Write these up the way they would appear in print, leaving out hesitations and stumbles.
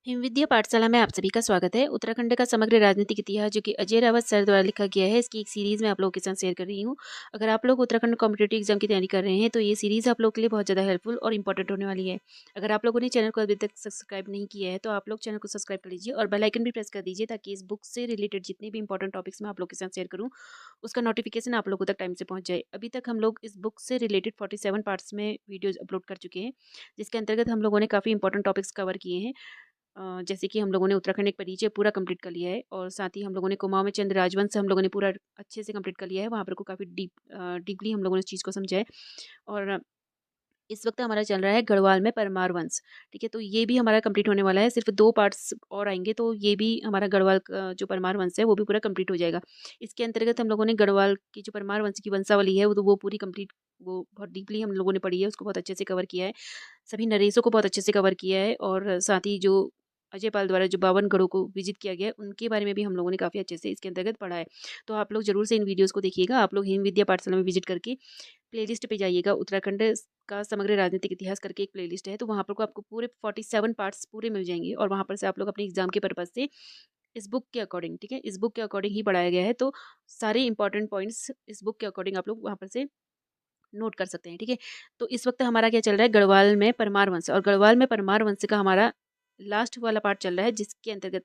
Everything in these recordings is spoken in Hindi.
हिमविद्या पाठशाला में आप सभी का स्वागत है। उत्तराखंड का समग्र राजनीतिक इतिहास जो कि अजय रावत सर द्वारा लिखा गया है, इसकी एक सीरीज मैं आप लोगों के साथ शेयर कर रही हूँ। अगर आप लोग उत्तराखंड कॉम्पिटिटिव एग्जाम की तैयारी कर रहे हैं तो ये सीरीज आप लोग के लिए बहुत ज़्यादा हेल्पफुल और इंपॉर्टेंट होने वाली है। अगर आप लोगों ने चैनल को अभी तक सब्सक्राइब नहीं किया है तो आप लोग चैनल को सब्सक्राइब कर लीजिए और बेल आइकन भी प्रेस कर दीजिए, ताकि इस बुक से रिलेटेड जितने भी इंपॉर्टेंट टॉपिक्स मैं आप लोग के साथ शेयर करूँ उसका नोटिफिकेशन आप लोगों तक टाइम से पहुँच जाए। अभी तक हम लोग इस बुक से रिलेटेड 47 पार्ट्स में वीडियोज अपलोड कर चुके हैं, जिसके अंतर्गत हम लोगों ने काफ़ी इंपॉर्टेंट टॉपिक्स कवर किए हैं। जैसे कि हम लोगों ने उत्तराखंड एक परिचय पूरा कंप्लीट कर लिया है, और साथ ही हम लोगों ने कुमाऊं में चंद राजवंश हम लोगों ने पूरा अच्छे से कंप्लीट कर लिया है। वहाँ पर को काफ़ी डीपली हम लोगों ने इस चीज़ को समझा है। और इस वक्त हमारा चल रहा है गढ़वाल में परमार वंश। ठीक है, तो ये भी हमारा कंप्लीट होने वाला है। सिर्फ 2 पार्ट्स और आएंगे तो ये भी हमारा गढ़वाल का जो परमार वंश है वो भी पूरा कंप्लीट हो जाएगा। इसके अंतर्गत हम लोगों ने गढ़वाल की जो परमार वंश की वंशावली है वो पूरी कंप्लीट, वो बहुत डीपली हम लोगों ने पढ़ी है, उसको बहुत अच्छे से कवर किया है। सभी नरेशों को बहुत अच्छे से कवर किया है, और साथ ही जो अजय पाल द्वारा जो 52 गढ़ों को विजिट किया गया है उनके बारे में भी हम लोगों ने काफ़ी अच्छे से इसके अंतर्गत पढ़ा है। तो आप लोग जरूर से इन वीडियोस को देखिएगा। आप लोग हिम विद्या पाठशाला में विजिट करके प्लेलिस्ट पे जाइएगा। उत्तराखंड का समग्र राजनीतिक इतिहास करके एक प्लेलिस्ट है, तो वहाँ पर को आपको पूरे 47 पार्ट्स पूरे मिल जाएंगे, और वहाँ पर से आप लोग अपने एग्जाम के पर्पज से इस बुक के अकॉर्डिंग, ठीक है, इस बुक के अकॉर्डिंग ही पढ़ाया गया है। तो सारे इंपॉर्टेंट पॉइंट्स इस बुक के अकॉर्डिंग आप लोग वहाँ पर से नोट कर सकते हैं। ठीक है, तो इस वक्त हमारा क्या चल रहा है, गढ़वाल में परमार वंश, और गढ़वाल में परमार वंश का हमारा लास्ट वाला पार्ट चल रहा है, जिसके अंतर्गत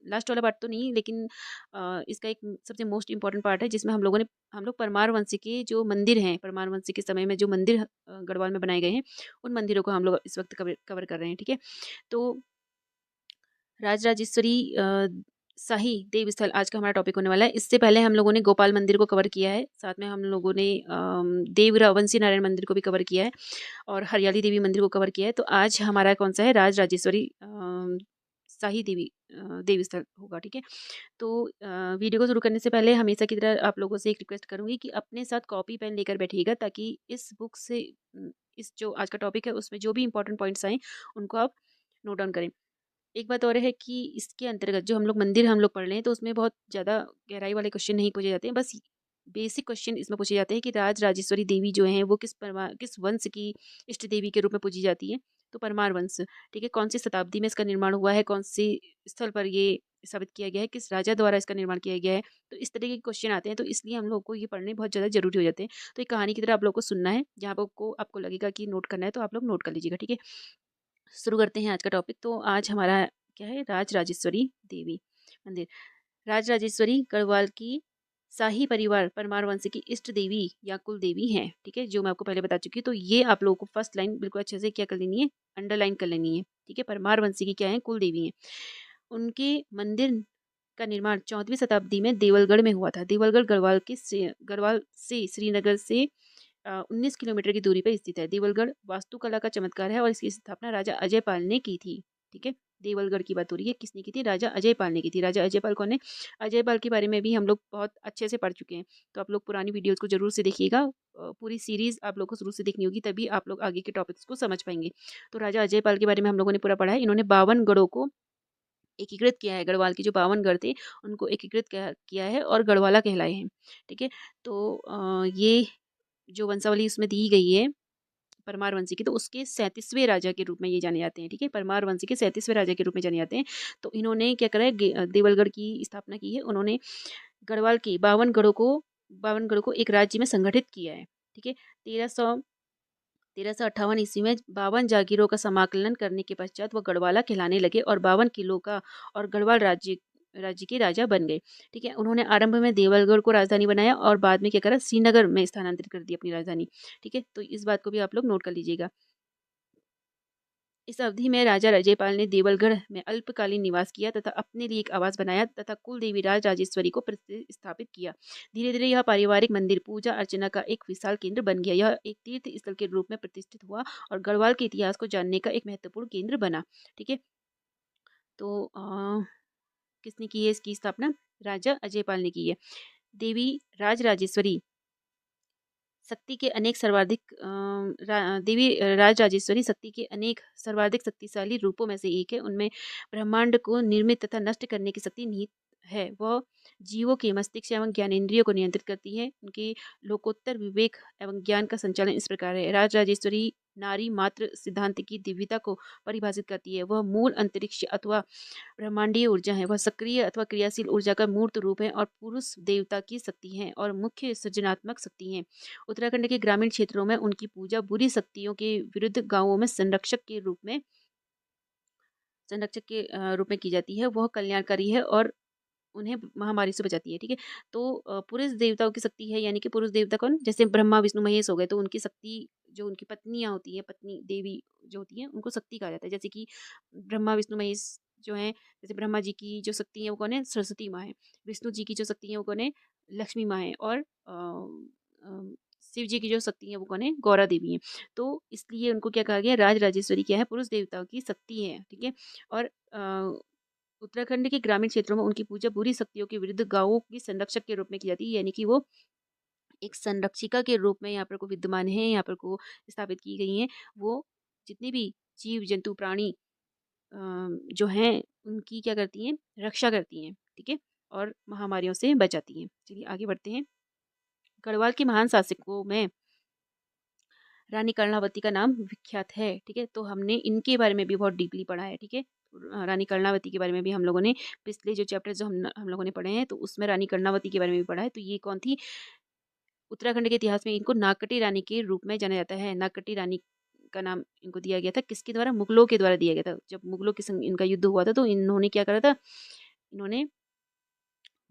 लास्ट वाला पार्ट तो नहीं, लेकिन इसका एक सबसे मोस्ट इंपॉर्टेंट पार्ट है, जिसमें हम लोग परमार वंश के जो मंदिर हैं, परमार वंश के समय में जो मंदिर गढ़वाल में बनाए गए हैं, उन मंदिरों को हम लोग इस वक्त कवर कर रहे हैं। ठीक है, तो राजराजेश्वरी शाही देव स्थल आज का हमारा टॉपिक होने वाला है। इससे पहले हम लोगों ने गोपाल मंदिर को कवर किया है, साथ में हम लोगों ने देव वंशी नारायण मंदिर को भी कवर किया है, और हरियाली देवी मंदिर को कवर किया है। तो आज हमारा कौन सा है, राजराजेश्वरी शाही देवी देव स्थल होगा। ठीक है, तो वीडियो को शुरू करने से पहले हमेशा की तरह आप लोगों से एक रिक्वेस्ट करूंगी कि अपने साथ कॉपी पेन लेकर बैठिएगा, ताकि इस बुक से इस जो आज का टॉपिक है उसमें जो भी इंपॉर्टेंट पॉइंट्स आए उनको आप नोट डाउन करें। एक बात और है कि इसके अंतर्गत जो हम लोग पढ़ रहे हैं, तो उसमें बहुत ज़्यादा गहराई वाले क्वेश्चन नहीं पूछे जाते हैं। बस बेसिक क्वेश्चन इसमें पूछे जाते हैं कि राजराजेश्वरी देवी जो हैं वो किस वंश की इष्ट देवी के रूप में पूजी जाती है। तो परमार वंश, ठीक है, कौन सी शताब्दी में इसका निर्माण हुआ है, कौन सी स्थल पर ये स्थापित किया गया है, किस राजा द्वारा इसका निर्माण किया गया है। तो इस तरह के क्वेश्चन आते हैं, तो इसलिए हम लोग को ये पढ़ने बहुत ज़्यादा जरूरी हो जाते हैं। तो एक कहानी की तरह आप लोग को सुनना है, जहाँ पर आपको लगेगा कि नोट करना है तो आप लोग नोट कर लीजिएगा। ठीक है, शुरू करते हैं आज का टॉपिक। तो आज हमारा क्या है, राजराजेश्वरी देवी मंदिर। राजराजेश्वरी गढ़वाल की शाही परिवार परमार वंश की इष्ट देवी या कुल देवी हैं। ठीक है, जो मैं आपको पहले बता चुकी हूँ। तो ये आप लोगों को फर्स्ट लाइन बिल्कुल अच्छे से क्या कर लेनी है, अंडरलाइन कर लेनी है। ठीक है, परमार वंशी की क्या है, कुल देवी हैं। उनके मंदिर का निर्माण 14वीं शताब्दी में देवलगढ़ में हुआ था। देवलगढ़ गढ़वाल से श्रीनगर से 19 किलोमीटर की दूरी पर स्थित है। देवलगढ़ वास्तुकला का चमत्कार है, और इसकी स्थापना राजा अजय पाल ने की थी। ठीक है, देवलगढ़ की बात हो रही है, किसने की थी, राजा अजय पाल ने की थी। राजा अजय पाल कौन है, अजय पाल के बारे में भी हम लोग बहुत अच्छे से पढ़ चुके हैं। तो आप लोग पुरानी वीडियोस को जरूर से देखिएगा। पूरी सीरीज आप लोग को शुरू से देखनी होगी, तभी आप लोग आगे के टॉपिक्स को समझ पाएंगे। तो राजा अजय पाल के बारे में हम लोगों ने पूरा पढ़ा है। इन्होंने 52 गढ़ों को एकीकृत किया है। गढ़वाल के जो 52 गढ़ थे उनको एकीकृत किया है, और गढ़वाला कहलाए हैं। ठीक है, तो ये जो वंशावली उसमें दी गई है परमार वंशी की, तो उसके 37वें राजा के रूप में ये जाने जाते हैं। ठीक है, परमार वंशी के 37वें राजा के रूप में जाने जाते हैं। तो इन्होंने क्या करा है, देवलगढ़ की स्थापना की है। उन्होंने गढ़वाल के 52 गढ़ों को एक राज्य में संगठित किया है। ठीक है, 1358 ईस्वी में 52 जागीरों का समाकलन करने के पश्चात वह गढ़वाला कहलाने लगे, और 52 किलों का और गढ़वाल राज्य के राजा बन गए। ठीक है, उन्होंने आरंभ में देवलगढ़ को राजधानी बनाया, और बाद में क्या करा, श्रीनगर में स्थानांतरित कर दी अपनी राजधानी। ठीक है, तो इस बात को भी आप लोग नोट कर लीजिएगा। इस अवधि में राजा अजयपाल ने देवलगढ़ में अल्पकालीन निवास किया तथा अपने लिए एक आवास बनाया, तथा कुल देवी राजराजेश्वरी को प्रतिस्थापित किया। धीरे धीरे यह पारिवारिक मंदिर पूजा अर्चना का एक विशाल केंद्र बन गया। यह एक तीर्थ स्थल के रूप में प्रतिष्ठित हुआ, और गढ़वाल के इतिहास को जानने का एक महत्वपूर्ण केंद्र बना। ठीक है, तो किसने की है इसकी स्थापना, राजा अजयपाल ने की है। देवी राजराजेश्वरी शक्ति के अनेक सर्वाधिक देवी राजराजेश्वरी शक्ति के अनेक सर्वाधिक शक्तिशाली रूपों में से एक है। उनमें ब्रह्मांड को निर्मित तथा नष्ट करने की शक्ति निहित है। वह जीवों के मस्तिष्क एवं ज्ञानेंद्रियों को नियंत्रित करती है। उनके लोकोत्तर विवेक एवं ज्ञान का संचालन इस प्रकार है। राजराजेश्वरी नारी मात्र सिद्धांत की दिव्यता को परिभाषित करती है। वह मूल अंतरिक्ष अथवा ब्रह्मांडीय ऊर्जा है। वह सक्रिय अथवा क्रियाशील ऊर्जा का मूर्त रूप है और पुरुष देवता की शक्ति है और मुख्य सृजनात्मक शक्ति है। उत्तराखंड के ग्रामीण क्षेत्रों में उनकी पूजा बुरी शक्तियों के विरुद्ध गांवों में संरक्षक के रूप में की जाती है। वह कल्याणकारी है और उन्हें महामारी से बचाती है, ठीक है? तो पुरुष देवताओं की शक्ति है, यानी कि पुरुष देवता कौन? जैसे ब्रह्मा, विष्णु, महेश हो गए, तो उनकी शक्ति जो उनकी पत्नियाँ होती हैं, पत्नी देवी जो होती हैं, उनको शक्ति कहा जाता है। जैसे कि ब्रह्मा, विष्णु, महेश जो हैं, जैसे ब्रह्मा जी की जो शक्ति है वो कौन है? सरस्वती माँ है। विष्णु जी की जो शक्ति है वो कौन है? लक्ष्मी माँ है। और शिव जी की जो शक्ति है वो कौन है? गौरा देवी है। तो इसलिए उनको क्या कहा गया? राज राजेश्वरी क्या है? पुरुष देवताओं की शक्ति है, ठीक है? और उत्तराखंड के ग्रामीण क्षेत्रों में उनकी पूजा बुरी शक्तियों के विरुद्ध गांवों की संरक्षक के रूप में की जाती है, यानी कि वो एक संरक्षिका के रूप में यहाँ पर को विद्यमान है, यहाँ पर को स्थापित की गई हैं। वो जितने भी जीव जंतु प्राणी जो हैं उनकी क्या करती हैं? रक्षा करती हैं, ठीक है? और महामारियों से बचाती हैं। चलिए आगे बढ़ते हैं। गढ़वाल के महान शासकों में रानी कर्णावती का नाम विख्यात है, ठीक है? तो हमने इनके बारे में भी बहुत डीपली पढ़ा है, ठीक है? रानी कर्णावती के बारे में भी हम लोगों ने पिछले जो चैप्टर जो हम लोगों ने पढ़े हैं, तो उसमें रानी कर्णावती के बारे में भी पढ़ा है। तो ये कौन थी? उत्तराखंड के इतिहास में इनको नागकटी रानी के रूप में जाना जाता है। नागकटी रानी का नाम इनको दिया गया था, किसके द्वारा? मुगलों के द्वारा दिया गया था। जब मुगलों के संग इनका युद्ध हुआ था, तो इन्होंने क्या करा था? इन्होंने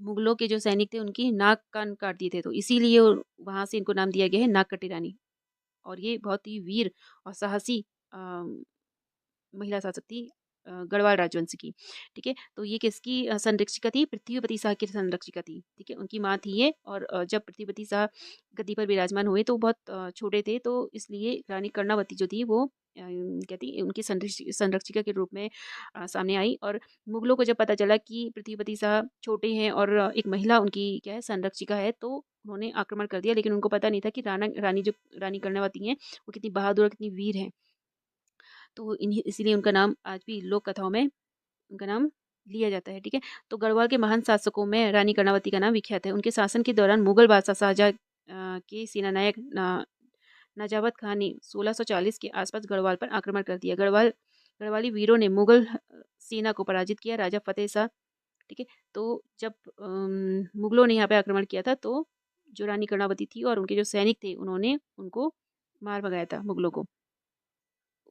मुगलों के जो सैनिक थे उनकी नाक कान काट दिए थे, तो इसीलिए वहां से इनको नाम दिया गया है नागकटी रानी। और ये बहुत ही वीर और साहसी अ, महिला शासक थी, गढ़वाल राजवंश की, ठीक है? तो ये किसकी संरक्षिका थी? पृथ्वीपति शाह की संरक्षिका थी, ठीक है? उनकी माँ थी ये। और जब पृथ्वीपति शाह गद्दी पर विराजमान हुए तो बहुत छोटे थे, तो इसलिए रानी कर्णावती जो थी वो क्या थी? उनकी संरक्षिका के रूप में सामने आई। और मुगलों को जब पता चला कि पृथ्वीपति शाह छोटे हैं और एक महिला उनकी क्या है? संरक्षिका है, तो उन्होंने आक्रमण कर दिया। लेकिन उनको पता नहीं था कि रानी कर्णावती हैं वो कितनी बहादुर और कितनी वीर हैं। तो इन्हीं इसीलिए उनका नाम आज भी लोक कथाओं में उनका नाम लिया जाता है, ठीक है? तो गढ़वाल के महान शासकों में रानी कर्णावती का नाम विख्यात है। उनके शासन के दौरान मुगल बादशाह शाहजहाँ के सेनानायक नजावत खान ने 1640 के आसपास गढ़वाल पर आक्रमण कर दिया। गढ़वाली वीरों ने मुगल सेना को पराजित किया। राजा फतेह शाह, ठीक है? तो जब मुगलों ने यहाँ पे आक्रमण किया था, तो जो रानी कर्णावती थी और उनके जो सैनिक थे उन्होंने उनको मार भगाया था, मुगलों को।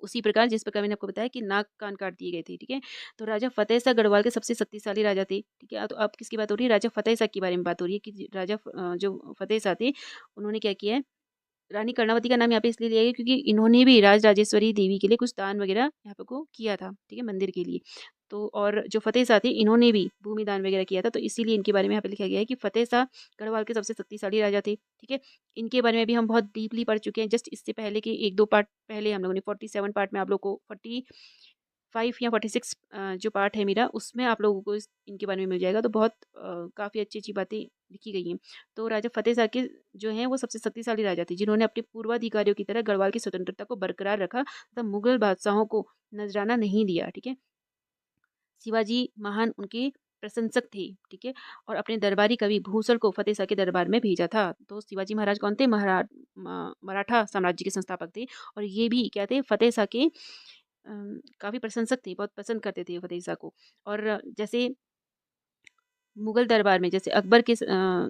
उसी प्रकार जिस प्रकार मैंने आपको बताया कि नाक कान काट दिए गए थे, ठीक है? तो राजा फ़तेह शाह गढ़वाल के सबसे शक्तिशाली राजा थे, ठीक है? तो अब किसकी बात हो रही है? राजा फ़तेह शाह के बारे में बात हो रही है कि जो फ़तेह शाह थे, उन्होंने क्या किया है? रानी कर्णावती का नाम यहाँ पे इसलिए लिया गया क्योंकि इन्होंने भी राजराजेश्वरी देवी के लिए कुछ दान वगैरह यहाँ पे को किया था, ठीक है? मंदिर के लिए। तो और जो फ़तेह शाह थे इन्होंने भी भूमि दान वगैरह किया था, तो इसीलिए इनके बारे में यहाँ पे लिखा गया है कि फ़तेह शाह गढ़वाल के सबसे शक्तिशाली राजा थे, ठीक है? इनके बारे में भी हम बहुत डीपली पढ़ चुके हैं। जस्ट इससे पहले के 1-2 पार्ट पहले हम लोगों ने 47 पार्ट में आप लोग को 45 या 46 जो पार्ट है मेरा, उसमें आप लोगों को इनके बारे में मिल जाएगा। तो बहुत काफ़ी अच्छी-अच्छी बातें लिखी गई हैं। तो राजा फ़तेह शाह के जो हैं वो सबसे शक्तिशाली राजा थे, जिन्होंने अपने पूर्वाधिकारियों की तरह गढ़वाल की स्वतंत्रता को बरकरार रखा तथा मुगल बादशाहों को नजराना नहीं दिया, ठीक है? शिवाजी महान उनके प्रशंसक थे, ठीक है? और अपने दरबारी कवि भूषण को फ़तेह शाह के दरबार में भेजा था। तो शिवाजी महाराज कौन थे? मराठा साम्राज्य के संस्थापक थे। और ये भी क्या थे? फ़तेह शाह के काफ़ी प्रशंसक थे, बहुत पसंद करते थे फ़तेह शाह को। और जैसे मुगल दरबार में जैसे अकबर के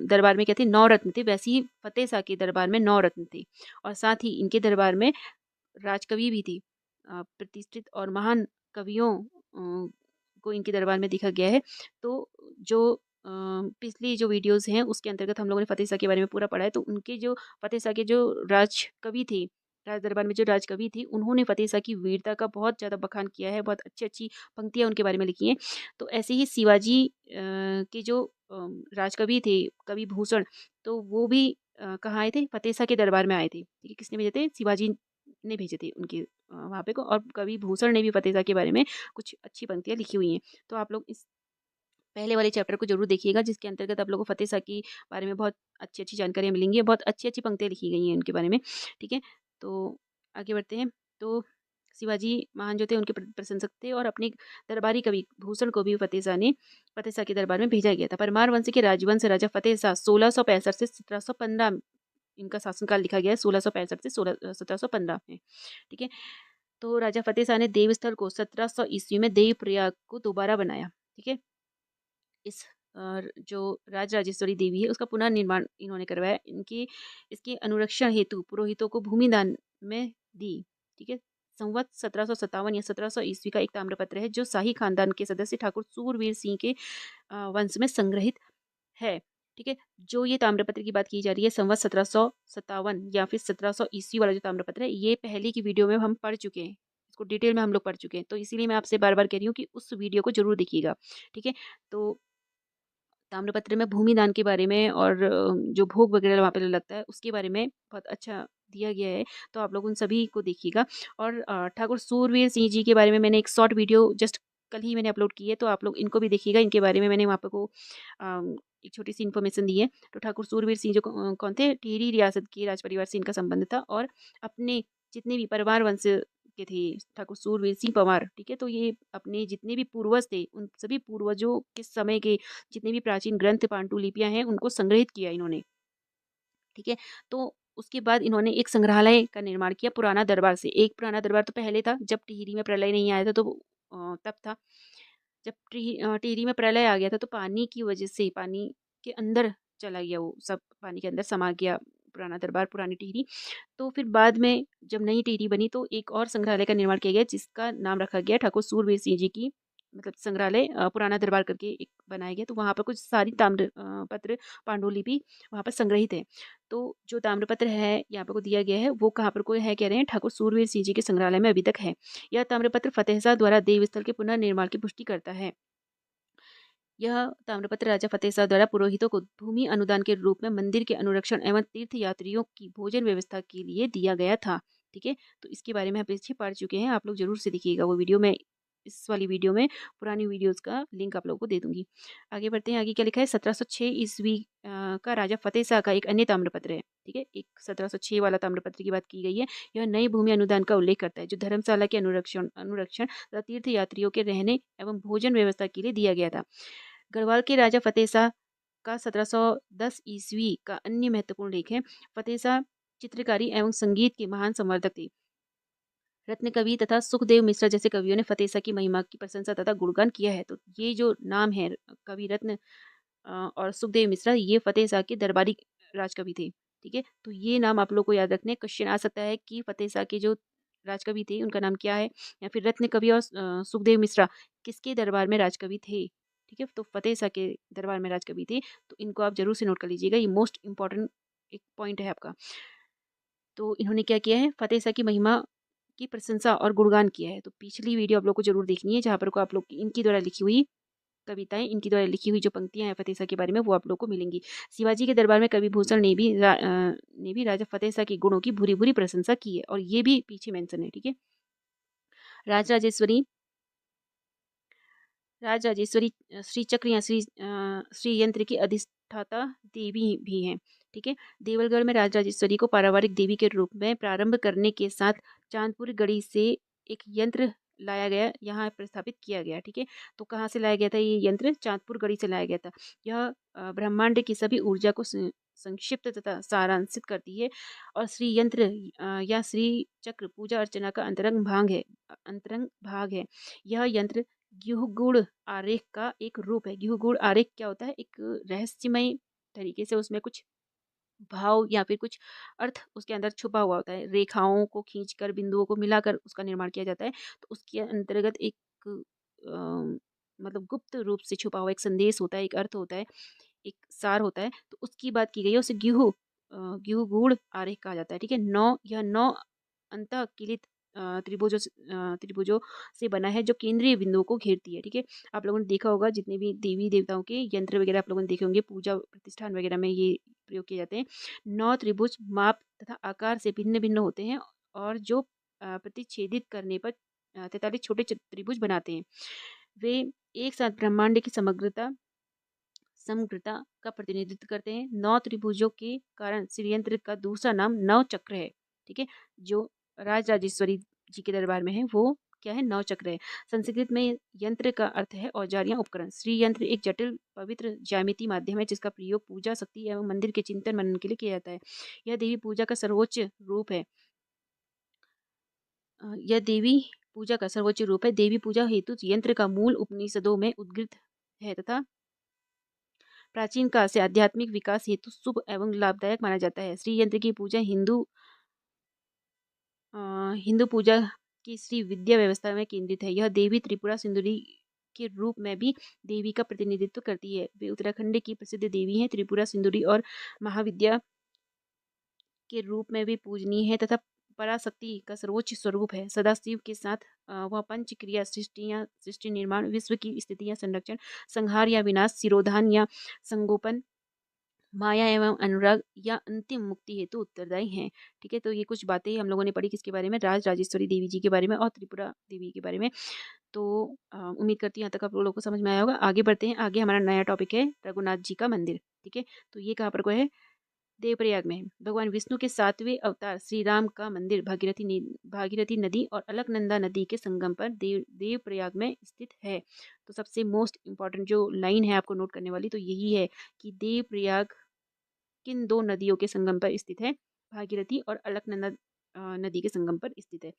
दरबार में क्या थे? 9 रत्न थे, वैसे ही फ़तेह शाह के दरबार में 9 रत्न थे। और साथ ही इनके दरबार में राजकवि भी थे। प्रतिष्ठित और महान कवियों को इनके दरबार में देखा गया है। तो जो पिछली जो वीडियोज़ हैं उसके अंतर्गत हम लोगों ने फ़तेह शाह के बारे में पूरा पढ़ा है। तो उनके जो फ़तेह शाह के जो राजकवि थे, राज दरबार में जो राजकवि थे, उन्होंने फ़तेह शाह की वीरता का बहुत ज़्यादा बखान किया है, बहुत अच्छी-अच्छी पंक्तियाँ उनके बारे में लिखी हैं। तो ऐसे ही शिवाजी के जो राजकवि थे, कवि भूषण, तो वो भी कहाँ आए थे? फ़तेह शाह के दरबार में आए थे। ठीक है, किसने भेजे थे? शिवाजी ने भेजे थे उनके वहाँ पे को। और कवि भूषण ने भी फ़तेह शाह के बारे में कुछ अच्छी पंक्तियाँ लिखी हुई हैं। तो आप लोग इस पहले वाले चैप्टर को ज़रूर देखिएगा, जिसके अंतर्गत आप लोगों को फ़तेह शाह के बारे में बहुत अच्छी-अच्छी जानकारियाँ मिलेंगी। बहुत अच्छी-अच्छी पंक्तियाँ लिखी गई हैं उनके बारे में, ठीक है? तो आगे बढ़ते हैं। तो शिवाजी महान जो थे उनके प्रशंसक थे और अपने दरबारी कवि भूषण को भी फ़तेह शाह के दरबार में भेजा गया था। परमार वंश के राजवंश राजा फ़तेह शाह 1665 से 1715 इनका शासनकाल लिखा गया है 1665 से 1715 में। ठीक है, तो राजा फतेह शाह ने देवस्थल को 1700 ईस्वी में देवप्रयाग को दोबारा बनाया। ठीक है, इस जो राजराजेश्वरी देवी है उसका पुनर्निर्माण इन्होंने करवाया। इनकी इसके अनुरक्षण हेतु पुरोहितों को भूमि दान में दी। ठीक है, संवत 1757 या 1700 ईस्वी का एक ताम्रपत्र है जो शाही खानदान के सदस्य ठाकुर सूरवीर सिंह के वंश में संग्रहित है। ठीक है, जो ये ताम्रपत्र की बात की जा रही है संवत 1757 या फिर 1700 ईस्वी वाला जो ताम्रपत्र है, ये पहले की वीडियो में हम पढ़ चुके हैं। इसको डिटेल में हम लोग पढ़ चुके हैं, तो इसीलिए मैं आपसे बार बार कह रही हूँ कि उस वीडियो को जरूर देखिएगा। ठीक है, तो ताम्रपत्र में भूमि दान के बारे में और जो भोग वगैरह वहाँ पे लगता है उसके बारे में बहुत अच्छा दिया गया है, तो आप लोग उन सभी को देखिएगा। और ठाकुर सूरवीर सिंह जी के बारे में मैंने एक शॉर्ट वीडियो जस्ट कल ही मैंने अपलोड की है, तो आप लोग इनको भी देखिएगा। इनके बारे में मैंने वहाँ पे को एक छोटी सी इन्फॉर्मेशन दी है। तो ठाकुर सूरवीर सिंह जो कौन थे, टिहरी रियासत के राज परिवार से इनका संबंध था और अपने जितने भी परिवार वंश के थे ठाकुर सूरवीर सिंह पंवार। ठीक है, तो ये अपने जितने भी पूर्वज थे उन सभी पूर्वजों के समय के जितने भी प्राचीन ग्रंथ पांडुलिपियां हैं उनको संग्रहित किया इन्होंने। ठीक है, तो उसके बाद इन्होंने एक संग्रहालय का निर्माण किया पुराना दरबार से। एक पुराना दरबार तो पहले था, जब टिहरी में प्रलय नहीं आया था तो तब था। जब टिहरी में प्रलय आ गया था तो पानी की वजह से पानी के अंदर चला गया, वो सब पानी के अंदर समा गया पुराना दरबार, पुरानी टिहरी। तो फिर बाद में जब नई टिहरी बनी तो एक और संग्रहालय का निर्माण किया गया जिसका नाम रखा गया ठाकुर सूरवीर सिंह जी की मतलब संग्रहालय पुराना दरबार करके एक बनाया गया। तो वहाँ पर कुछ सारी ताम्र पत्र पांडुलिपि वहाँ पर संग्रहित है। तो जो ताम्रपत्र है यहाँ पर को दिया गया है वो कहाँ पर को है कह रहे हैं ठाकुर सूरवीर सिंह जी के संग्रहालय में अभी तक है। यह ताम्रपत्र फतेह शाह द्वारा देवस्थल के पुनर्निर्माण की पुष्टि करता है। यह ताम्रपत्र राजा फतेह शाह द्वारा पुरोहितों को भूमि अनुदान के रूप में मंदिर के अनुरक्षण एवं तीर्थ यात्रियों की भोजन व्यवस्था के लिए दिया गया था। ठीक है, तो इसके बारे में आप पीछे पढ़ चुके हैं, आप लोग जरूर से देखिएगा वो वीडियो में। इस वाली वीडियो में पुरानी वीडियोस का लिंक आप लोगों को दे दूंगी। आगे बढ़ते हैं, आगे क्या लिखा है 1706 ईस्वी का राजा फतेह शाह का एक अन्य ताम्रपत्र है। ठीक है, एक 1706 वाला ताम्रपत्र की बात की गई है। यह नई भूमि अनुदान का उल्लेख करता है जो धर्मशाला के अनुरक्षण अनुरक्षण तथा तीर्थ यात्रियों के रहने एवं भोजन व्यवस्था के लिए दिया गया था। गढ़वाल के राजा फतेह शाह का 1710 ईस्वी का अन्य महत्वपूर्ण लेख है। फतेह शाह चित्रकारी एवं संगीत के महान संवर्धक थे। रत्न कवि तथा सुखदेव मिश्रा जैसे कवियों ने फतेह शाह की महिमा की प्रशंसा तथा गुणगान किया है। तो ये जो नाम है कवि रत्न और सुखदेव मिश्रा, ये फतेह शाह के दरबारी राजकवि थे। ठीक है, तो ये नाम आप लोग को याद रखने। क्वेश्चन आ सकता है कि फतेह शाह के जो राजकवि थे उनका नाम क्या है, या फिर रत्न कवि और सुखदेव मिश्रा किसके दरबार में राजकवि थे। ठीक है, तो फतेह शाह के दरबार में राजकवि थे। तो इनको आप जरूर से नोट कर लीजिएगा, ये मोस्ट इंपॉर्टेंट एक पॉइंट है आपका। तो इन्होंने क्या किया है, फतेह शाह की महिमा की प्रशंसा और गुणगान किया है। तो पिछली वीडियो आप लोग को जरूर देखनी है जहाँ पर को आप लोग इनकी द्वारा लिखी हुई कविताएं, इनकी द्वारा लिखी हुई जो पंक्तियां हैं फतेह शाह के बारे में वो आप लोग को मिलेंगी। शिवाजी के दरबार में कवि भूषण ने भी राजा फतेह शाह के गुणों की भूरी भूरी प्रशंसा की है, और ये भी पीछे मेंशन है। ठीक है, राजराजेश्वरी राजराजेश्वरी श्री चक्र या श्री यंत्र की अधिष्ठाता देवी भी हैं। ठीक है, देवलगढ़ में राजराजेश्वरी को पारिवारिक देवी के रूप में प्रारंभ करने के साथ चांदपुर गढ़ी से एक यंत्र लाया गया, यहाँ प्रस्थापित किया गया। ठीक है, तो कहाँ से लाया गया था ये यंत्र, चांदपुर गढ़ी से लाया गया था। यह ब्रह्मांड की सभी ऊर्जा को संक्षिप्त तथा सारांशित करती है और श्री यंत्र या श्री चक्र पूजा अर्चना का अंतरंग भाग है। यह यंत्र गेहूं आरेख का एक रूप है। गेहूं आरेख क्या होता है, एक रहस्यमय तरीके से उसमें कुछ भाव या फिर कुछ अर्थ उसके अंदर छुपा हुआ होता है। रेखाओं को खींचकर बिंदुओं को मिलाकर उसका निर्माण किया जाता है। तो उसके अंतर्गत एक मतलब गुप्त रूप से छुपा हुआ एक संदेश होता है, एक अर्थ होता है, एक सार होता है। तो उसकी बात की गई है, उसे गेहूं गुड़ आरेख कहा जाता है। ठीक है, यह नौ अंतः किलित त्रिभुजों से बना है जो केंद्रीय बिंदुओं को घेरती है। ठीक है, आप लोगों ने देखा होगा जितने भी देवी देवताओं के यंत्र वगैरह आप लोगों ने देखे होंगे, पूजा प्रतिष्ठान वगैरह में ये प्रयोग किए जाते हैं। 9 त्रिभुज माप तथा आकार से भिन्न भिन्न होते हैं और जो प्रतिच्छेदित करने पर 43 छोटे त्रिभुज बनाते हैं। वे एक साथ ब्रह्मांड की समग्रता का प्रतिनिधित्व करते हैं। 9 त्रिभुजों के कारण श्रीयंत्र का दूसरा नाम नव चक्र है। ठीक है, जो राजराजेश्वरी जी के दरबार में है वो क्या है, नवचक्र है। संस्कृत में यंत्र का अर्थ है औजार या उपकरण। श्री यंत्र एक जटिल पवित्र ज्यामिति माध्यम है जिसका प्रयोग पूजा शक्ति एवं मंदिर के चिंतन मनन के लिए किया जाता है। यह देवी पूजा का सर्वोच्च रूप है। यह देवी पूजा का सर्वोच्च रूप है। देवी पूजा हेतु यंत्र का मूल उपनिषदों में उद्गृत है तथा प्राचीन काल से आध्यात्मिक विकास हेतु शुभ एवं लाभदायक माना जाता है। श्री यंत्र की पूजा हिंदू पूजा की श्री विद्या व्यवस्था में केंद्रित है। यह देवी त्रिपुरा सुंदरी के रूप में भी देवी का प्रतिनिधित्व करती है। वे उत्तराखंड की प्रसिद्ध देवी हैं। त्रिपुरा सुंदरी और महाविद्या के रूप में भी पूजनीय है तथा पराशक्ति का सर्वोच्च स्वरूप है। सदाशिव के साथ वह पंच क्रिया सृष्टि निर्माण, विश्व की स्थिति या संरक्षण, संहार या विनाश, सिरोधान या संगोपन, माया एवं अनुराग या अंतिम मुक्ति हेतु उत्तरदायी हैं। ठीक है, तो ये कुछ बातें हम लोगों ने पढ़ी किसके बारे में, राज राजेश्वरी देवी जी के बारे में और त्रिपुरा देवी के बारे में। तो उम्मीद करती हूँ यहाँ तक आप लोगों को समझ में आया होगा। आगे बढ़ते हैं। आगे हमारा नया टॉपिक है रघुनाथ जी का मंदिर। ठीक है, तो ये कहाँ पर को है, देवप्रयाग में। भगवान विष्णु के 7वें अवतार श्री राम का मंदिर भागीरथी नदी और अलकनंदा नदी के संगम पर देवप्रयाग में स्थित है। तो सबसे मोस्ट इम्पॉर्टेंट जो लाइन है आपको नोट करने वाली तो यही है कि देवप्रयाग किन दो नदियों के संगम पर स्थित है, भागीरथी और अलकनंदा नदी के संगम पर स्थित है।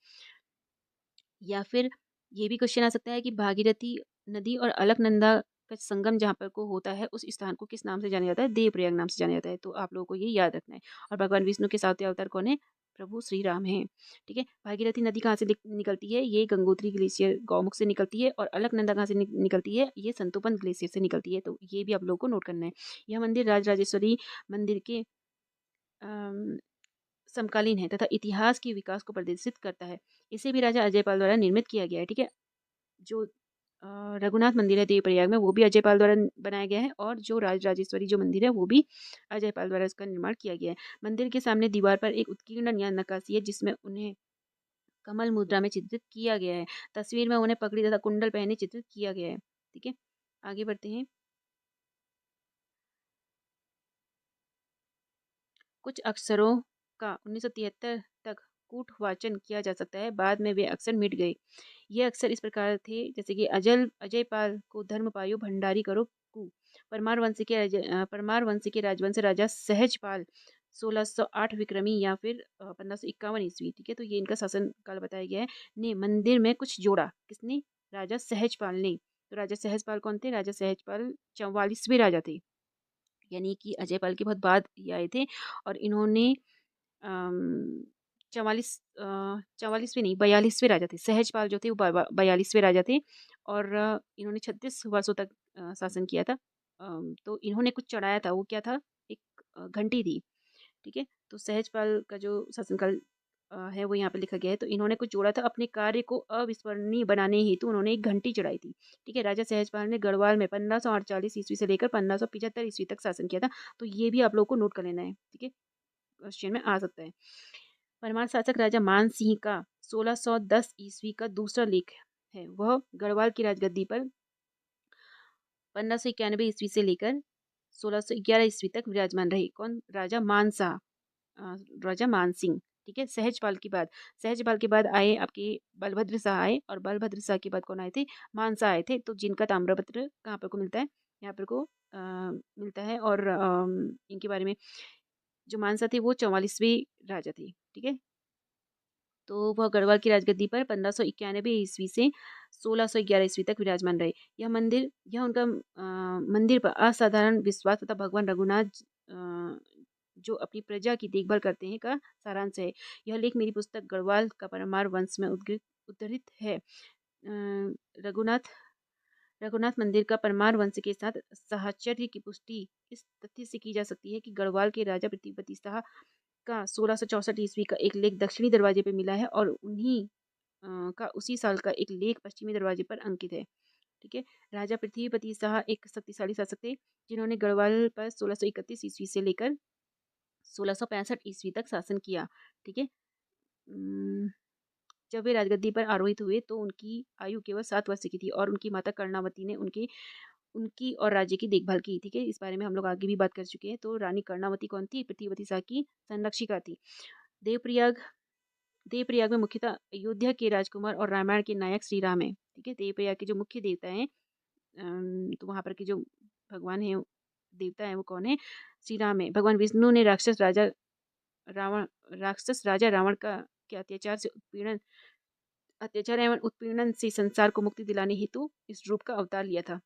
या फिर ये भी क्वेश्चन आ सकता है कि भागीरथी नदी और अलकनंदा का संगम जहाँ पर को होता है उस स्थान को किस नाम से जाना जाता है, देवप्रयाग नाम से जाना जाता है। तो आप लोगों को ये याद रखना है। और भगवान विष्णु के 7वें अवतार कौन है, प्रभु श्री राम हैं। ठीक है, भागीरथी नदी कहाँ से निकलती है, ये गंगोत्री ग्लेशियर गौमुख से निकलती है। और अलकनंदा कहाँ से निकलती है, ये संतोपन ग्लेशियर से निकलती है। तो ये भी आप लोगों को नोट करना है। यह मंदिर राजराजेश्वरी मंदिर के अम, समकालीन है तथा इतिहास के विकास को प्रदर्शित करता है। इसे भी राजा अजयपाल द्वारा निर्मित किया गया है। ठीक है, जो रघुनाथ मंदिर है देवप्रयाग में वो भी अजयपाल द्वारा बनाया गया है और जो राजराजेश्वरी जो मंदिर है वो भी अजयपाल द्वारा इसका निर्माण किया गया है। मंदिर के सामने दीवार पर एक उत्कीर्ण या नक्काशी है जिसमें उन्हें कमल मुद्रा में चित्रित किया गया है। तस्वीर में उन्हें पगड़ी तथा कुंडल पहने चित्रित किया गया है। ठीक है, आगे बढ़ते हैं। कुछ अक्षरों का 1973 तक कूट वाचन किया जा सकता है, बाद में वे अक्षर मिट गए। ये अक्षर इस प्रकार थे जैसे कि अजयपाल को धर्मपायु भंडारी करो कु। परमार वंश के राजवंश राजा सहजपाल 1608 विक्रमी या फिर 1551 ईस्वी। ठीक है, तो ये इनका शासन काल बताया गया है। ने मंदिर में कुछ जोड़ा, किसने, राजा सहजपाल ने। तो राजा सहजपाल कौन थे, राजा सहजपाल 44वें राजा थे, यानी कि अजयपाल के बहुत बाद ये आए थे। और इन्होंने 44वें नहीं 42वें राजा थे। सहजपाल जो थे वो 42वें राजा थे और इन्होंने 36 वर्षों तक शासन किया था। तो इन्होंने कुछ चढ़ाया था, वो क्या था, एक घंटी थी। ठीक है, तो सहजपाल का जो शासनकाल है वो यहाँ पे लिखा गया है। तो इन्होंने कुछ जोड़ा था, अपने कार्य को अविस्मरणीय बनाने हेतु उन्होंने एक घंटी चढ़ाई थी। ठीक है, राजा सहजपाल ने गढ़वाल में 1548 ईस्वी से लेकर 1575 ईस्वी तक शासन किया था। तो ये भी आप लोग को नोट कर लेना है। ठीक है, क्वेश्चन में आ सकता है। परमार शासक राजा मान सिंह का 1610 ईस्वी का दूसरा लेख है। वह गढ़वाल की राजगद्दी पर 1591 ईस्वी से लेकर 1611 ईस्वी तक विराजमान रहे। कौन, राजा मानसा, राजा मान सिंह। ठीक है, सहजपाल के बाद आए आपके बलभद्र शाह आए और बलभद्र शाह के बाद कौन आए थे, मानसा आए थे। तो जिनका ताम्रपत्र कहाँ पर को मिलता है, यहाँ पर को मिलता है। और इनके बारे में जो मानसा थे वो 44वें राजा थे। ठीक है, तो वह गढ़वाल की राजगद्दी पर 1591 ईस्वी से 1611 ईस्वी तक विराजमान रहे। यह उनका मंदिर पर असाधारण विश्वास तथा भगवान रघुनाथ जो अपनी प्रजा की देखभाल करते हैं का सारांश है। यह लेख मेरी पुस्तक गढ़वाल का परमार वंश में उद्धृत है। रघुनाथ रघुनाथ मंदिर का परमार वंश के साथ साहचर्य की पुष्टि इस तथ्य से की जा सकती है कि गढ़वाल के राजा पृथ्वीपति शाह का 1664 ईस्वी का एक लेख दक्षिणी दरवाजे पे मिला है और उन्हीं का उसी साल का एक लेख पश्चिमी दरवाजे पर अंकित है। ठीक है, राजा पृथ्वीपति शाह एक शक्तिशाली शासक थे जिन्होंने गढ़वाल पर 1631 ईस्वी से लेकर 1665 ईस्वी तक शासन किया। ठीक है, जब वे राजगद्दी पर आरोहित हुए तो उनकी आयु केवल 7 वर्ष की थी और उनकी माता कर्णावती ने उनकी और राज्य की देखभाल की। ठीक है, इस बारे में हम लोग आगे भी बात कर चुके हैं। तो रानी कर्णावती कौन थी, पृथ्वीपति शाह की संरक्षिका थी। देवप्रयाग देवप्रयाग में मुख्यतः अयोध्या के राजकुमार और रामायण के नायक श्री राम हैं। ठीक है, देवप्रयाग के जो मुख्य देवता हैं, तो वहाँ पर के जो भगवान हैं, देवता हैं, वो कौन है? श्री राम है। भगवान विष्णु ने रावण राक्षस राजा रावण का के अत्याचार एवं उत्पीड़न से संसार को मुक्ति दिलाने हेतु इस रूप का अवतार लिया था।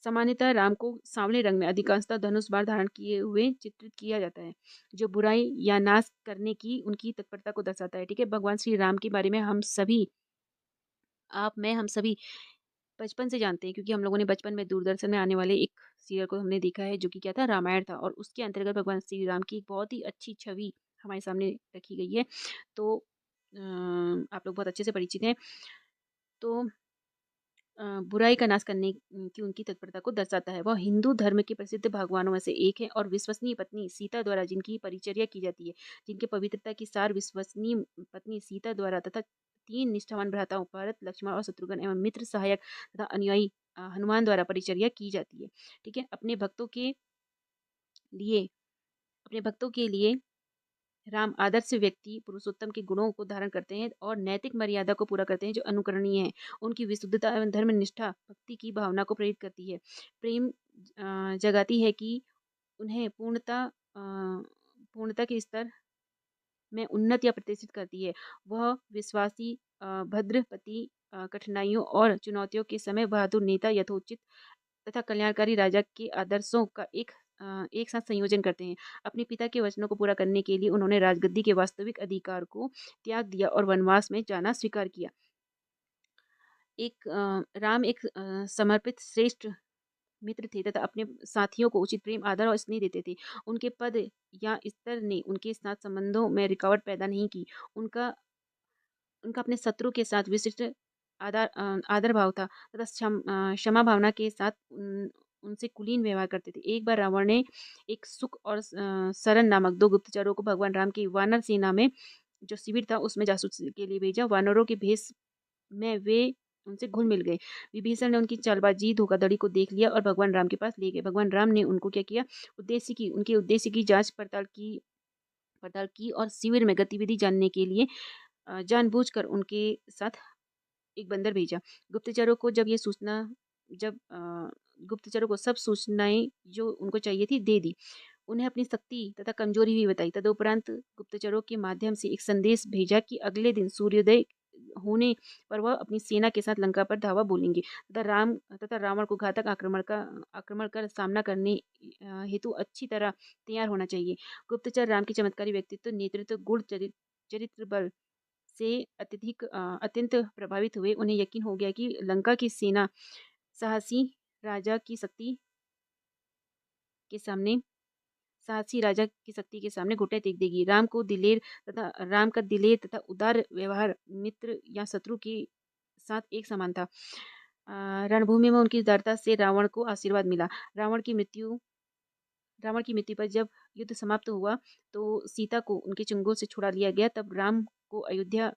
सामान्यतः राम को सांवले रंग में अधिकांशतः धनुष बाण धारण किए हुए चित्रित किया जाता है, जो बुराई या नाश करने की उनकी तत्परता को दर्शाता है। ठीक है, भगवान श्री राम के बारे में हम सभी बचपन से जानते हैं, क्योंकि हम लोगों ने बचपन में दूरदर्शन में आने वाले एक सीरियल को हमने देखा है, जो कि क्या था, रामायण था, और उसके अंतर्गत भगवान श्री राम की एक बहुत ही अच्छी छवि हमारे सामने रखी गई है। तो आप लोग बहुत अच्छे से परिचित हैं। तो बुराई का नाश करने की उनकी तत्परता को दर्शाता है। वह हिंदू धर्म के प्रसिद्ध भगवानों में से एक है और विश्वसनीय पत्नी सीता द्वारा जिनकी परिचर्या की जाती है, जिनके पवित्रता की सार विश्वसनीय पत्नी सीता द्वारा तथा 3 निष्ठावान भ्राताओं भरत, लक्ष्मण और शत्रुघ्न एवं मित्र, सहायक तथा अनुयायी हनुमान द्वारा परिचर्या की जाती है। ठीक है, लिए अपने भक्तों के लिए राम आदर्श व्यक्ति पुरुषोत्तम के गुणों को धारण करते हैं और नैतिक मर्यादा को पूरा करते हैं, जो अनुकरणीय है। उनकी विशुद्धता एवं धर्मनिष्ठा भक्ति की भावना को प्रेरित करती है। प्रेम जगाती है कि उन्हें पूर्णता के स्तर में उन्नत या प्रतिष्ठित करती है। वह विश्वासी, भद्र पति, कठिनाइयों और चुनौतियों के समय बहादुर नेता, यथोचित तथा कल्याणकारी राजा के आदर्शों का एक साथ संयोजन करते हैं। अपने पिता के वचनों को पूरा करने के लिए उन्होंने राजगद्दी के वास्तविक अधिकार को त्याग दिया और वनवास में जाना स्वीकार किया। राम एक समर्पित श्रेष्ठ मित्र थे तथा अपने साथियों को उचित प्रेम, आदर और स्नेह देते थे। उनके पद या स्तर ने उनके साथ संबंधों में रुकावट पैदा नहीं की। उनका उनका अपने शत्रु के साथ विशिष्ट आदर भाव था तथा क्षमा भावना के साथ उनसे कुलीन व्यवहार करते थे। एक बार रावण ने एक सुख और सरन नामक 2 गुप्तचरों को भगवान राम की वानर सेना में जो शिविर था उसमें जासूसी के लिए भेजा। वानरों के भेष में वे उनसे घुल मिल गए। विभीषण ने उनकी चालबाजी, धोखाधड़ी को देख लिया और भगवान राम के पास ले गए। भगवान राम ने उनको क्या किया, उनके उद्देश्य की जांच पड़ताल की और शिविर में गतिविधि जानने के लिए जानबूझकर उनके साथ एक बंदर भेजा। गुप्तचरों को जब ये सूचना जब गुप्तचरों को सब सूचनाएं जो उनको चाहिए थी दे दी। उन्हें अपनी शक्ति तथा कमजोरी भी बताई। तदुपरांत गुप्तचरों के माध्यम से एक संदेश भेजा कि अगले दिन सूर्योदय होने पर वह अपनी सेना के साथ लंका पर धावा बोलेंगे तथा रावण को घातक आक्रमण कर सामना करने हेतु अच्छी तरह तैयार होना चाहिए। गुप्तचर राम के चमत्कारी व्यक्तित्व, नेतृत्व गुण, चरित्र बल से अत्यंत प्रभावित हुए। उन्हें यकीन हो गया कि लंका की सेना साहसी राजा की शक्ति के सामने घुटने टेक देगी। राम का दिलेर तथा उदार व्यवहार मित्र या शत्रु के साथ एक समान था। रणभूमि में उनकी उदारता से रावण को आशीर्वाद मिला। रावण की मृत्यु पर जब युद्ध समाप्त हुआ तो सीता को उनके चंगुल से छुड़ा लिया गया। तब राम को अयोध्या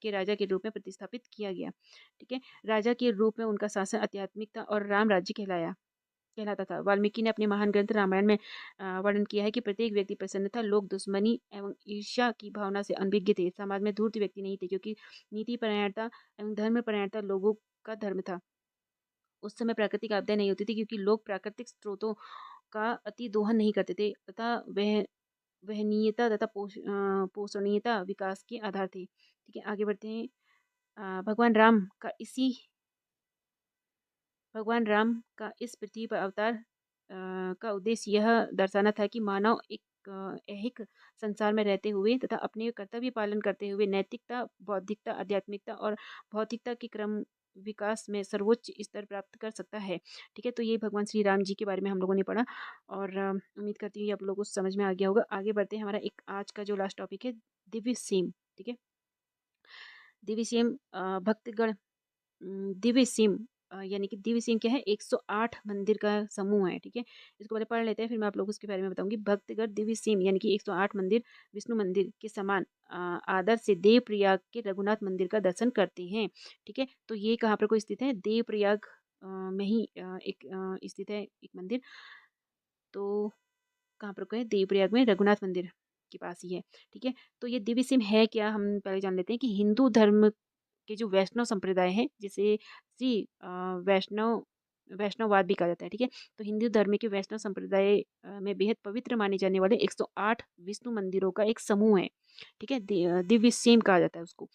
के राजा के रूप में प्रतिस्थापित किया गया। ठीक है, राजा के रूप में उनका शासन आध्यात्मिक था और राम राज्य कहलाता था। वाल्मीकि ने अपने महान ग्रंथ रामायण में वर्णन किया है कि प्रत्येक व्यक्ति प्रसन्न था। लोग दुश्मनी एवं ईर्ष्या की भावना से अनभिज्ञ थे। समाज में धूर्त व्यक्ति नहीं थे, क्योंकि नीति परायणता एवं धर्म परायणता लोगों का धर्म था। उस समय प्राकृतिक आपदाएं नहीं होती थी, क्योंकि लोग प्राकृतिक स्रोतों का अति दोहन नहीं करते थे तथा वहनीयता तथा पोषणीयता विकास के आधार थे। ठीक है, आगे बढ़ते हैं। भगवान राम का इस पृथ्वी पर अवतार का उद्देश्य यह दर्शाना था कि मानव एक ऐहिक संसार में रहते हुए तथा अपने कर्तव्य पालन करते हुए नैतिकता, बौद्धिकता, आध्यात्मिकता और भौतिकता के क्रम विकास में सर्वोच्च स्तर प्राप्त कर सकता है। ठीक है, तो ये भगवान श्री राम जी के बारे में हम लोगों ने पढ़ा और उम्मीद करती हूँ ये आप लोगों को समझ में आ गया होगा। आगे बढ़ते हैं, हमारा एक आज का जो लास्ट टॉपिक है, दिव्य सीम। ठीक है, दिव्य सीम भक्तगण दिव्य सिम यानी कि दिव्य सिम क्या है, 108 मंदिर का समूह है। ठीक है, इसको पहले पढ़ लेते हैं, फिर मैं आप लोगों को इसके बारे में बताऊंगी। भक्तगण दिव्य सिम यानी कि 108 मंदिर विष्णु मंदिर के समान आदर से देवप्रयाग के रघुनाथ मंदिर का दर्शन करते हैं। ठीक है, तो ये कहाँ पर को स्थित है, देवप्रयाग में ही स्थित है एक मंदिर। तो कहाँ पर को है, देवप्रयाग में रघुनाथ मंदिर। के पास ही है, ठीक है। तो ये दिव्य सिम है क्या, हम पहले जान लेते हैं कि हिंदू धर्म के जो वैष्णव संप्रदाय है, जिसे श्री वैष्णव वैष्णववाद भी कहा जाता है, ठीक है। तो हिंदू धर्म के वैष्णव संप्रदाय में बेहद पवित्र माने जाने वाले 108 विष्णु मंदिरों का एक समूह है, ठीक है। दिव्य सीम कहा जाता है उसको।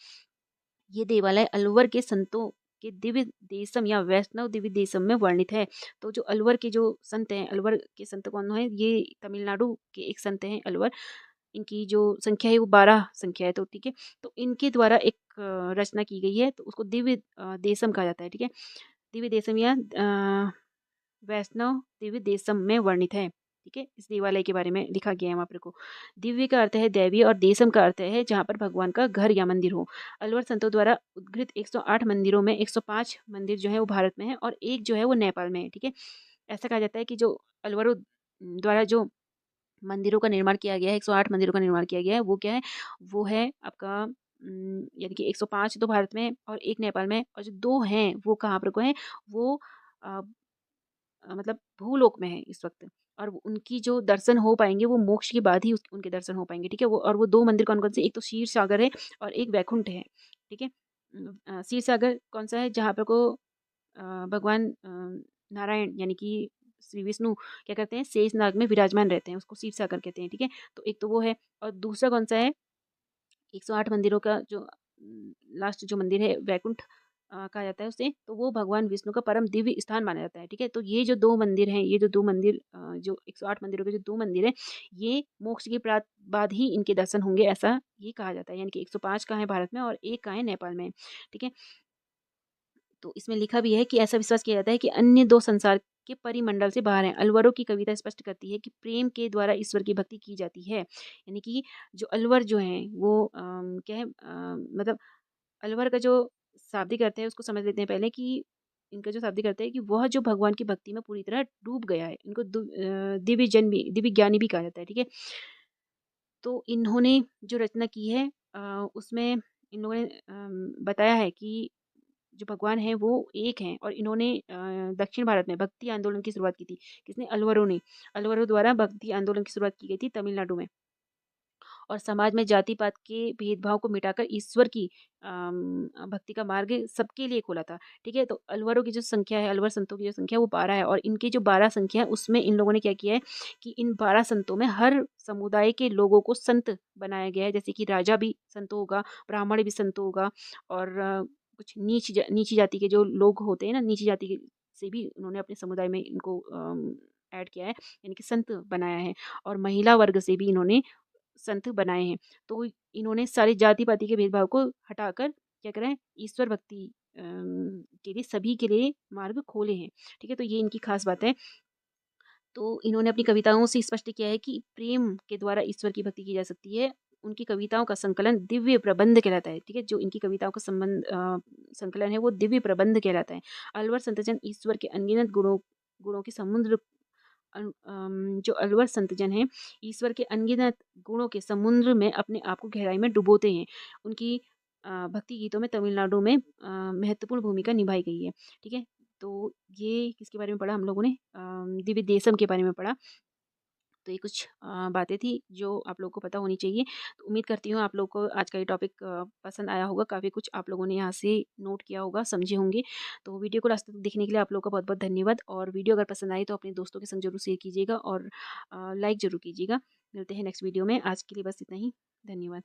ये देवालय अलवर के संतों के दिव्य देशम या वैष्णव दिव्य देशम में वर्णित है। तो जो अलवर के जो संत हैं, अलवर के संत कौन है, ये तमिलनाडु के एक संत हैं अलवर। इनकी जो संख्या है वो 12 संख्या है, तो ठीक है। तो इनके द्वारा एक रचना की गई है, तो उसको दिव्य देशम कहा जाता है, ठीक है। दिव्य देशम या वैष्णव दिव्य देशम में वर्णित है, ठीक है। इस देवालय के बारे में लिखा गया है वहाँ पर को। दिव्य का अर्थ है दैवीय और देशम का अर्थ है जहाँ पर भगवान का घर या मंदिर हो। अलवर संतों द्वारा उद्घृत 108 मंदिरों में 105 मंदिर जो है वो भारत में है और एक जो है वो नेपाल में है, ठीक है। ऐसा कहा जाता है कि जो अलवरों द्वारा जो मंदिरों का निर्माण किया गया है, 108 मंदिरों का निर्माण किया गया है, वो क्या है, वो है आपका यानी कि 105 तो भारत में है और एक नेपाल में है, और जो 2 हैं वो कहाँ पर को हैं, वो अ, मतलब भूलोक में है इस वक़्त, और उनकी जो दर्शन हो पाएँगे वो मोक्ष के बाद ही उस उनके दर्शन हो पाएँगे, ठीक है। वो, और वो 2 मंदिर कौन-कौन से, एक तो क्षीर सागर है और एक वैकुंठ है, ठीक है। क्षीर सागर कौन-सा है, जहाँ पर को भगवान नारायण यानी कि श्री विष्णु क्या करते हैं, शेषनाग में विराजमान रहते हैं, उसको क्षीर सागर कहते हैं, ठीक है। तो एक तो वो है, और दूसरा कौन-सा है, 108 मंदिरों का जो लास्ट जो मंदिर है वैकुंठ कहा जाता है उसे, तो वो भगवान विष्णु का परम दिव्य स्थान माना जाता है, ठीक है। तो ये जो 2 मंदिर हैं, ये जो 2 मंदिर जो 108 मंदिरों के जो 2 मंदिर हैं, ये मोक्ष के बाद ही इनके दर्शन होंगे, ऐसा ये कहा जाता है। यानी कि 105 का है भारत में और 1 का है नेपाल में, ठीक है। तो इसमें लिखा भी है कि ऐसा विश्वास किया जाता है कि अन्य 2 संसार के परिमंडल से बाहर हैं। अलवरों की कविता स्पष्ट करती है कि प्रेम के द्वारा ईश्वर की भक्ति की जाती है। यानी कि जो अलवर जो हैं वो क्या है, मतलब अलवर का जो शाब्दिक अर्थ है उसको समझ लेते हैं पहले, कि इनका जो शाब्दिक अर्थ है कि वह जो भगवान की भक्ति में पूरी तरह डूब गया है। इनको दिव्य जन भी, दिव्य ज्ञानी भी कहा जाता है, ठीक है। तो इन्होंने जो रचना की है उसमें इन लोगों ने बताया है कि जो भगवान हैं वो एक हैं, और इन्होंने दक्षिण भारत में भक्ति आंदोलन की शुरुआत की थी। किसने, अलवरों ने। अलवरों द्वारा भक्ति आंदोलन की शुरुआत की गई थी तमिलनाडु में, और समाज में जाति-पात के भेदभाव को मिटाकर ईश्वर की भक्ति का मार्ग सबके लिए खोला था, ठीक है। तो अलवरों की जो संख्या है, अलवर संतों की जो संख्या है वो 12 है, और इनकी जो 12 संख्या है उसमें इन लोगों ने क्या किया है कि इन 12 संतों में हर समुदाय के लोगों को संत बनाया गया है। जैसे कि राजा भी संत होगा, ब्राह्मण भी संत होगा, और कुछ नीची जाति के जो लोग होते हैं ना, नीची जाति के से भी उन्होंने अपने समुदाय में इनको ऐड किया है, यानी कि संत बनाया है, और महिला वर्ग से भी इन्होंने संत बनाए हैं। तो इन्होंने सारे जाति-पाति के भेदभाव को हटाकर क्या करा है, ईश्वर भक्ति के लिए सभी के लिए मार्ग खोले हैं। ठीक है? तो ये इनकी ख़ास बात है। तो इन्होंने अपनी कविताओं से स्पष्ट किया है कि प्रेम के द्वारा ईश्वर की भक्ति की जा सकती है। उनकी कविताओं का संकलन दिव्य प्रबंध कहलाता है। ठीक है? जो इनकी कविताओं का संकलन है वो दिव्य प्रबंध कहलाता है। अलवर संतजन ईश्वर के अनगिनत गुणों गुणों के समुद्र जो अलवर संतजन हैं, ईश्वर के अनगिनत गुणों के समुद्र में अपने आप को गहराई में डुबोते हैं। उनकी भक्ति गीतों में तमिलनाडु में महत्वपूर्ण भूमिका निभाई गई है। ठीक है? तो ये किसके बारे में पढ़ा हम लोगों ने? दिव्य देशम के बारे में पढ़ा। तो ये कुछ बातें थी जो आप लोगों को पता होनी चाहिए। तो उम्मीद करती हूँ आप लोग को आज का ये टॉपिक पसंद आया होगा। काफ़ी कुछ आप लोगों ने यहाँ से नोट किया होगा, समझे होंगे। तो वीडियो को लास्ट तक देखने के लिए आप लोगों का बहुत-बहुत धन्यवाद, और वीडियो अगर पसंद आई तो अपने दोस्तों के संग ज़रूर शेयर कीजिएगा, और लाइक ज़रूर कीजिएगा। मिलते हैं नेक्स्ट वीडियो में। आज के लिए बस इतना ही। धन्यवाद।